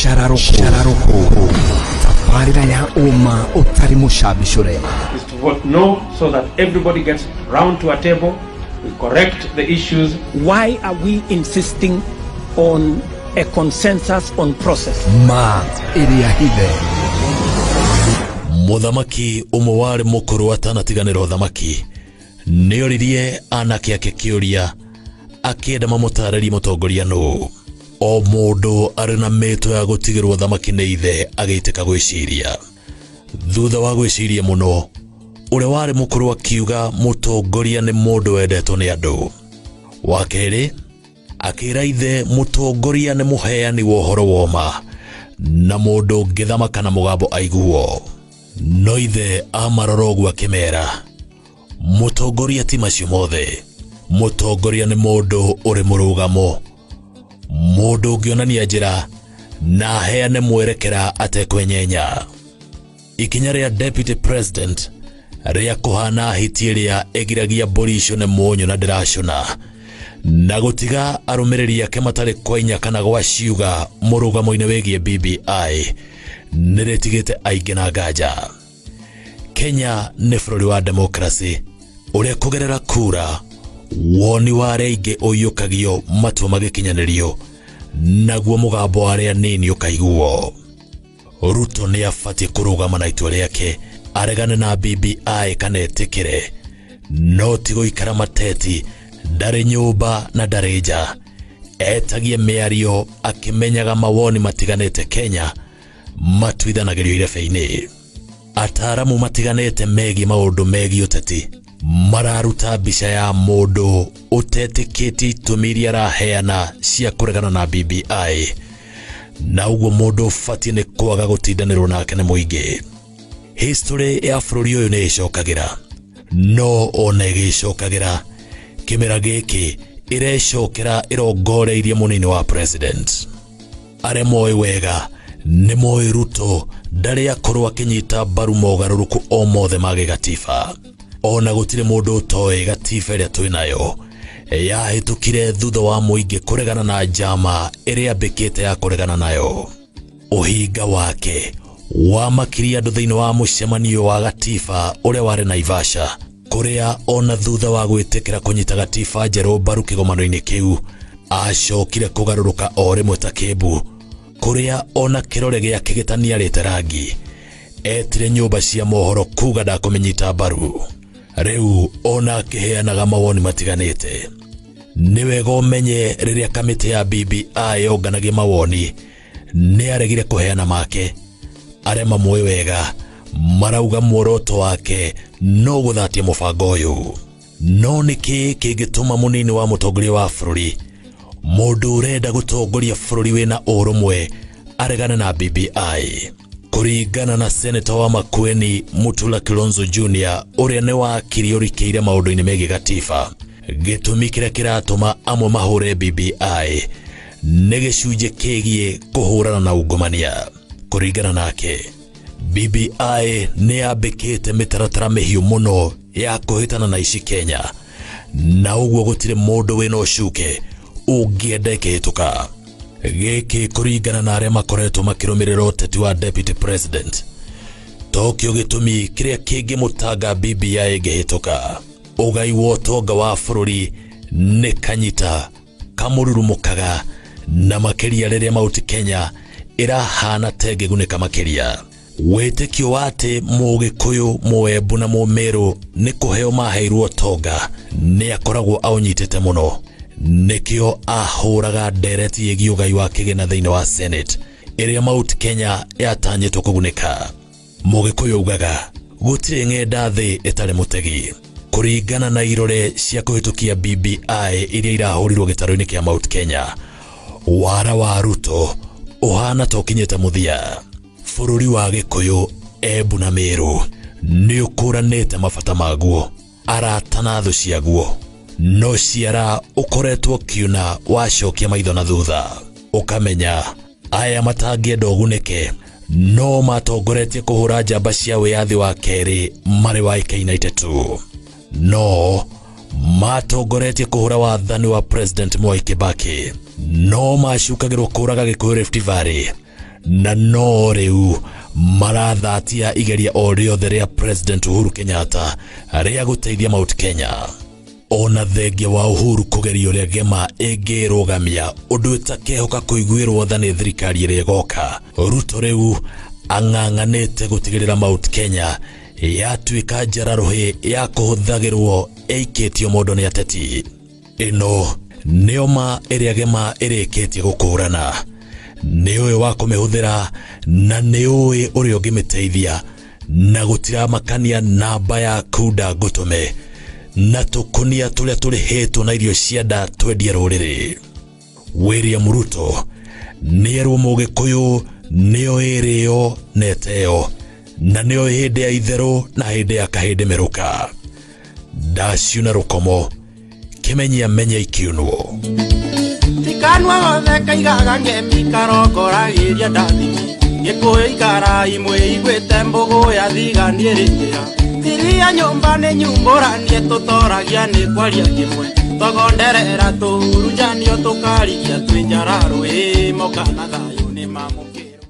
Cararûkû tabarĩra ya ũma ũtarĩ mũcabicũre. Is to vote no so that everybody gets round to a table, we correct the issues. Why are we insisting on a consensus on process? Ma ĩrĩa hithe. Muthamaki ũmwe warĩ mũkũrũ atanatiganĩra ũthamaki nĩoririe anake ake kĩũria akĩenda mamũtarĩrie mũtongoria nũ. O mũndũ arĩ na mĩto ya gũtigĩrwo ũthamaki nĩ ithe agĩitĩka gwĩciria. Thutha wa gwĩciria mũno, ũrĩa warĩ mũkũrũ akiuga mũtongoria nĩ mũndũ wendetwo nĩ andũ. Wa kerĩ, akĩra ithe mũtongoria nĩ mũheani wa ũhoro wa ũma na mũndũ ũngĩthamaka na mũgambo aiguo. No ithe amarora ũguo akĩmera, mũtongoria ti macio mothe. Mũtongoria nĩ mũndũ ũrĩ mũrũgamo, mũndũ ũngĩonania njĩra na aheane mwerekera atekwenyenya. Ikinya rĩa deputy president rĩa kũhana hiti ĩrĩa ĩgiragia mbũri icio nĩ mũnyũ na ndĩracũna na gũtiga arũmĩrĩri ake matarĩ kwa inya kana gwa ciuga mũrũgamo-inĩ wĩgiĩ BBI nĩrĩtigĩte aingĩ na nganja. Kenya nĩ bũrũri wa democracy ũrĩa kũgerera kura woni wa arĩa aingĩ ũiyũkagio matua magĩkinyanĩrio naguo mũgambo wa arĩa anini ũkaiguo. Ruto nĩ abatiĩ kũrũgama na itua rĩake aregane na BBI kana etĩkĩre, no ti gũikara mateti ndarĩ nyũmba na ndarĩ nja etagie mĩario akĩmenyaga mawoni matiganĩte Kenya matuithanagĩrio irebe-inĩ. Ataaramu matiganĩte megiĩ maũndũ megiĩ ũteti mararuta mbica ya mũndũ ũtetĩkĩtie itũmi iria araheana cia kũregana na BBI, na ũguo mũndũ ũbatiĩ nĩ kwaga gũtindanĩrwo nake nĩ mũingĩ. History ya bũrũri ũyũ nĩ ĩcokagĩra, no ona ĩgĩcokagĩra kĩmera gĩkĩ ĩrecokera ĩrongoreirie mũnini wa president. Arĩa moĩ wega nĩ moĩ Ruto ndarĩ akorwo akĩnyita mbaru mogarũrũku o mothe ma gĩgatiba. Ona gũtirĩ mũndũ ũtoĩ gatiba ĩrĩa twĩ nayo yahĩtũkire thutha wa mũingĩ kũregana na njama ĩrĩa ambĩkĩte ya kũregana nayo. Ũhinga wake wamakirie andũ thĩinĩ wa mũcemanio wa gatiba ũrĩa warĩ Naivasha, kũrĩa ona thutha wa gwĩtĩkĩra kũnyita gatiba njerũ mbaru kĩgomano-inĩ kĩu acokire kũgarũrũka o rĩmwe ta kĩmbu, kũrĩa ona kĩrore gĩake gĩtaniarĩte rangi etire nyũmba cia mohoro kuga ndakũmenyita mbaru. Rĩu ona akĩheanaga mawoni matiganĩte. Nĩ wega ũmenye rĩrĩa kamĩtĩ ya BBI yonganagia mawoni nĩ aregire kũheana make. Arĩa mamũĩ wega marauga muoroto wake no gũthatia mũbango ũyũ. No nĩkĩ kĩngĩtũma mũnini wa mũtongoria wa bũrũri, mũndũ ũrenda gũtongoria bũrũri wĩna ũrũmwe, aregane na BBI? Kũringana na Senator wa Makueni Mutula Kilonzo Jr. ũrĩa nĩ wakiri ũrikĩire maũndũ-inĩ megiĩ gatiba, gĩtũmi kĩrĩa kĩratũma amwe mahũre BBI nĩ gĩcunjĩ kĩgiĩ kũhũrana na ungumania. Kũringana nake, BBI nĩ yambĩkĩte mĩtaratara mĩhiũ mũno ya kũhĩtana na ici Kenya, na ũguo gũtirĩ mũndũ wĩna ũcuke ũngĩenda ĩkĩhĩtũka. Gĩkĩ kũringana na arĩa makoretwo makĩrũmĩrĩra ũteti wa deputy president, tokĩo gĩtũmi kĩrĩa kĩngĩmũtanga BBI ĩngĩhĩtũka. Ũgai wa ũtonga wa bũrũri nĩ kanyita kamũrurumũkaga, na makĩria rĩrĩa mauti Kenya ĩrahana tengĩgunĩka makĩria. Wĩtĩkio wa atĩ mũgĩkũyũ, mũembu na mũmĩrũ nĩ kũheo maheirwo ũtonga nĩ akoragwo aũnyitĩte mũno, nĩkĩo ahũraga ndereti ĩgiĩ ũgai wa kĩgĩna thĩinĩ wa Senate ĩrĩa mauti Kenya yatanyĩtwo kũgunĩka. Mũgĩkũyũ ugaga gũtirĩ ng'enda thĩ ĩtarĩ mũtegi. Kũringana na irore cia kũhĩtũkia BBI iria irahũrirwo gĩtarũ-inĩ kĩa mauti Kenya, wara wa Ruto ũhana ta ũkinyĩte mũthia. Bũrũri wa Gĩkũyũ, Embu na Meru nĩ ũkũranĩte mabata maguo, arata na thũ ciaguo, no ciara ũkoretwo kiuna wacokia maitho na thutha. Ũkamenya aya matangĩenda ũgunĩke no matongoretie kũhũra njamba cia wĩyathi wa kerĩ marĩ wa ikainaite tu. No matongoretie kũhũra wathani wa President Mwai Kibaki, no macukagĩrwo kũraga Gĩkũyũ Rift Valley, na no riu marathatia igeria o riothe ria President Uhuru Kenyatta ria guteithia Mount Kenya. Ona thengia wa Uhuru kugeria uria Gema ingirugamia undu itakehoka kuiguirwo tha ni thirikari iria igoka, Ruto riu ang'ang'anite gutigirira Mount Kenya yatuika njararuhi ya kuhuthagirwo eikitio mundu ni ateti. Ino nioma iria Gema irikitie gukurana, ni uyu wa kumihuthira na ni uyu uria ungimiteithia, na gutira makania namba ya kuda gutume na tukunia turia turihetwo na irio cianda twendie ruriri. William Ruto nierwo Mugikuyu nio irio neteo, na nio hindi ya itheru na hindi ya kahindi miruka. Daciuna rukomo kimenyia menya ikiunwo tikanwa othe kaigaga ngemi karokoragiria ndathimi gikuyu ikara imwe igwite mbugu ya thiganie rinjira thiria nyumba ni nyumbũranie tutoragia ni kwaria kimwe togonderera tuhurunjanio tukarigia twinjararu moka na thayu ni mamuki.